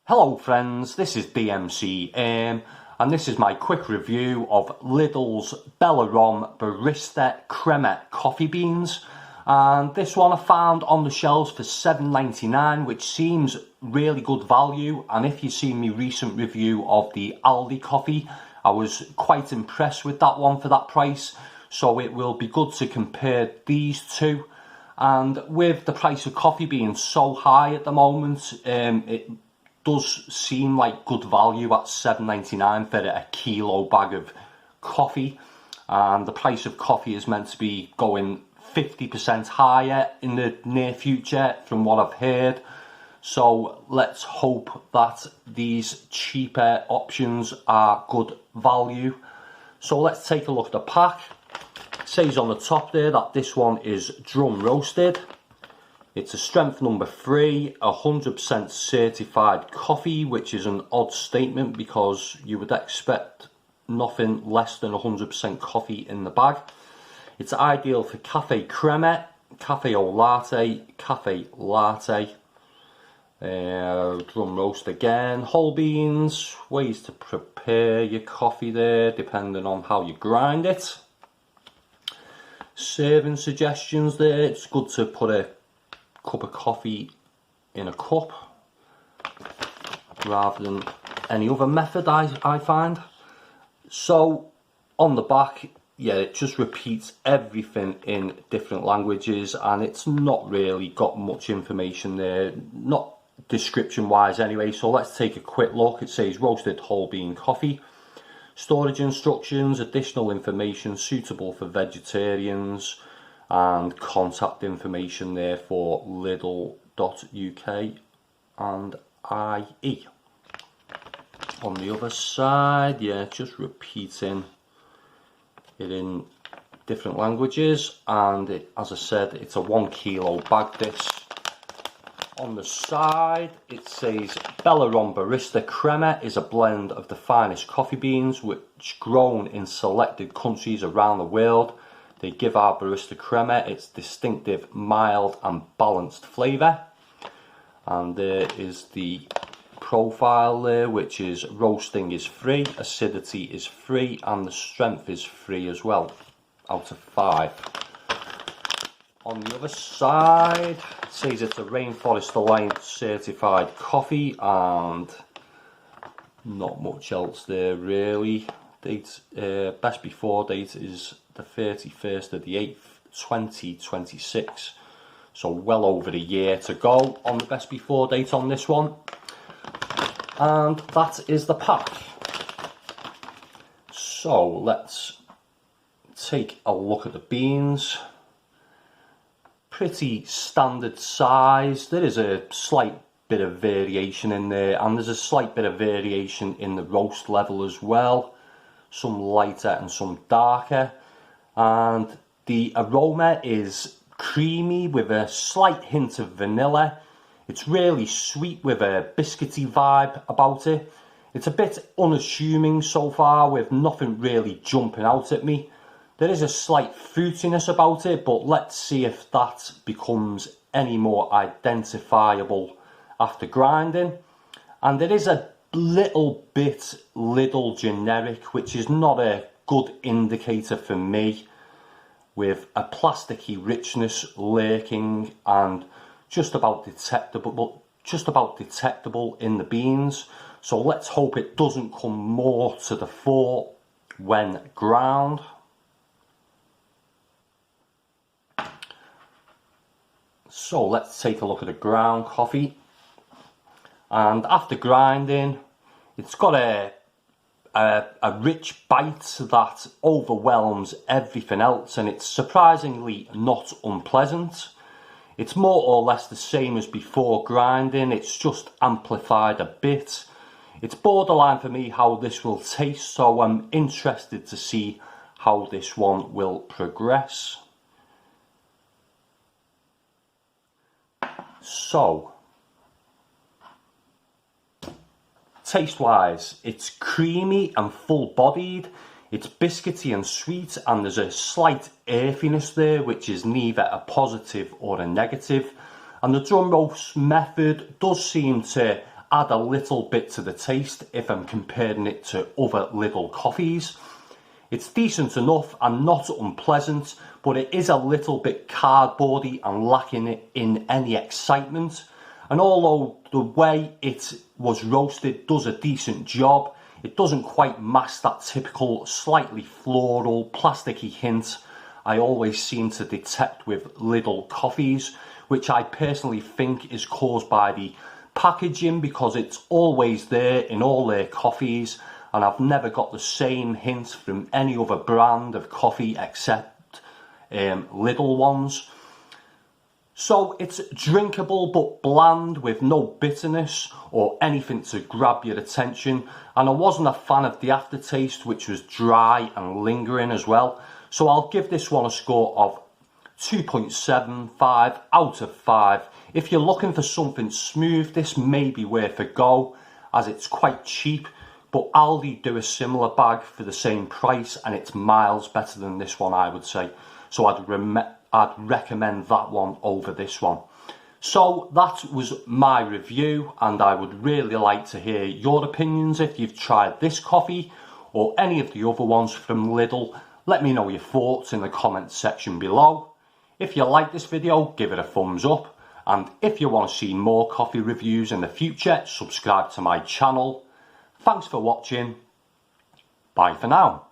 Hello friends, this is BMC and this is my quick review of Lidl's Bellarom Barista Crema coffee beans, and this one I found on the shelves for $7.99, which seems really good value. And if you've seen my recent review of the Aldi coffee, I was quite impressed with that one for that price, so it will be good to compare these two. And with the price of coffee being so high at the moment, it does seem like good value at $7.99 for a kilo bag of coffee, and the price of coffee is meant to be going 50% higher in the near future from what I've heard. So let's hope that these cheaper options are good value. So let's take a look at the pack. It says on the top there that this one is drum roasted. It's a strength number 3, 100% certified coffee, which is an odd statement because you would expect nothing less than 100% coffee in the bag. It's ideal for cafe crema, cafe au latte, cafe latte. Drum roast again, whole beans, ways to prepare your coffee there depending on how you grind it. Serving suggestions there, it's good to put a cup of coffee in a cup rather than any other method I find. So on the back, yeah, it just repeats everything in different languages, and it's not really got much information there, not description wise anyway. So let's take a quick look. It says roasted whole bean coffee, storage instructions, additional information suitable for vegetarians, and contact information there for Lidl.uk and IE. On the other side, yeah, just repeating it in different languages, and as I said, it's a 1 kilo bag this. On the side it says Bellarom Barista Crema is a blend of the finest coffee beans which grown in selected countries around the world. They give our barista crema its distinctive, mild and balanced flavour. And there is the profile there, which is roasting is free, acidity is free, and the strength is free as well, out of 5. On the other side, it says it's a Rainforest Alliance certified coffee, and not much else there really. Date, best before date is the 31st of the 8th, 2026. So well over a year to go on the best before date on this one. And that is the pack. So let's take a look at the beans. Pretty standard size. There is a slight bit of variation in there, and there's a slight bit of variation in the roast level as well. Some lighter and some darker, and the aroma is creamy with a slight hint of vanilla. It's really sweet with a biscuity vibe about it. It's a bit unassuming so far, with nothing really jumping out at me. There is a slight fruitiness about it, but let's see if that becomes any more identifiable after grinding. And there is a little bit Lidl generic, which is not a good indicator for me, with a plasticky richness lurking and just about detectable in the beans. So let's hope it doesn't come more to the fore when ground. So let's take a look at the ground coffee. And after grinding, it's got a rich bite that overwhelms everything else, and it's surprisingly not unpleasant. It's more or less the same as before grinding, it's just amplified a bit. It's borderline for me how this will taste, so I'm interested to see how this one will progress. So, taste wise, it's creamy and full bodied, it's biscuity and sweet, and there's a slight earthiness there which is neither a positive or a negative. And the drum roast method does seem to add a little bit to the taste if I'm comparing it to other Lidl coffees. It's decent enough and not unpleasant, but it is a little bit cardboardy and lacking in any excitement. And although the way it was roasted does a decent job, it doesn't quite mask that typical slightly floral, plasticky hint I always seem to detect with Lidl coffees, which I personally think is caused by the packaging, because it's always there in all their coffees, and I've never got the same hint from any other brand of coffee except Lidl ones. So it's drinkable but bland, with no bitterness or anything to grab your attention, and I wasn't a fan of the aftertaste, which was dry and lingering as well. So I'll give this one a score of 2.75 out of 5. If you're looking for something smooth, this may be worth a go, as it's quite cheap, but Aldi do a similar bag for the same price and it's miles better than this one, I would say. So I'd recommend that one over this one. So that was my review, and I would really like to hear your opinions if you've tried this coffee or any of the other ones from Lidl. Let me know your thoughts in the comments section below. If you like this video, give it a thumbs up, and if you want to see more coffee reviews in the future, subscribe to my channel. Thanks for watching. Bye for now.